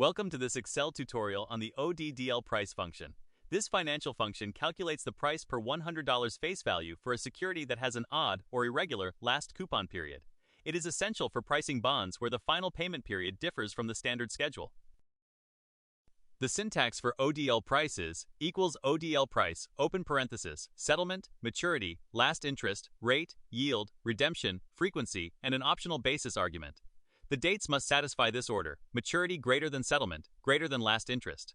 Welcome to this Excel tutorial on the ODDLPRICE function. This financial function calculates the price per $100 face value for a security that has an odd or irregular last coupon period. It is essential for pricing bonds where the final payment period differs from the standard schedule. The syntax for ODDLPRICE is equals ODDLPRICE, open parenthesis, settlement, maturity, last interest, rate, yield, redemption, frequency, and an optional basis argument. The dates must satisfy this order: maturity greater than settlement, greater than last interest.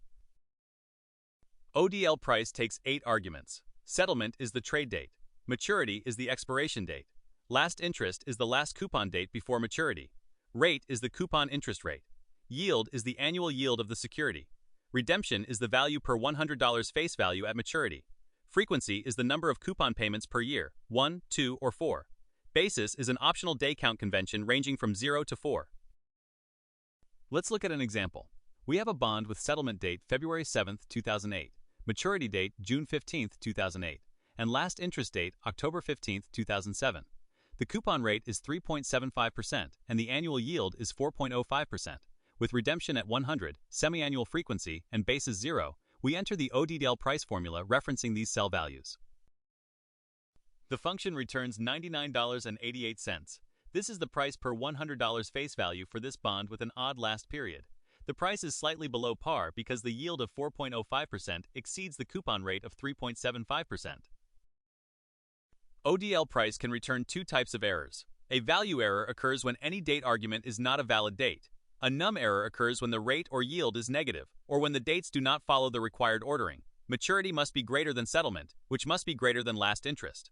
ODDLPRICE takes 8 arguments. Settlement is the trade date. Maturity is the expiration date. Last interest is the last coupon date before maturity. Rate is the coupon interest rate. Yield is the annual yield of the security. Redemption is the value per $100 face value at maturity. Frequency is the number of coupon payments per year, 1, 2, or 4. Basis is an optional day count convention ranging from 0 to 4. Let's look at an example. We have a bond with settlement date February 7, 2008, maturity date June 15, 2008, and last interest date October 15, 2007. The coupon rate is 3.75% and the annual yield is 4.05%. With redemption at 100, semi-annual frequency, and basis 0, we enter the ODDLPRICE formula referencing these cell values. The function returns $99.88. This is the price per $100 face value for this bond with an odd last period. The price is slightly below par because the yield of 4.05% exceeds the coupon rate of 3.75%. ODDLPRICE can return 2 types of errors. A value error occurs when any date argument is not a valid date. A num error occurs when the rate or yield is negative, or when the dates do not follow the required ordering. Maturity must be greater than settlement, which must be greater than last interest.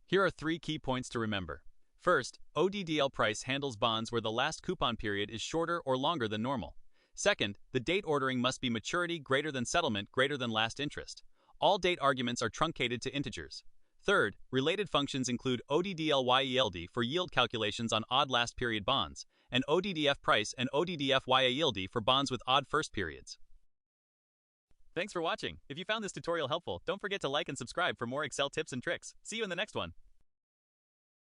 Here are 3 key points to remember. First, ODDLPRICE handles bonds where the last coupon period is shorter or longer than normal. Second, the date ordering must be maturity greater than settlement greater than last interest. All date arguments are truncated to integers. Third, related functions include ODDLYELD for yield calculations on odd last period bonds, and ODDFPRICE and ODDFYALD for bonds with odd first periods. Thanks for watching. If you found this tutorial helpful, don't forget to like and subscribe for more Excel tips and tricks. See you in the next one.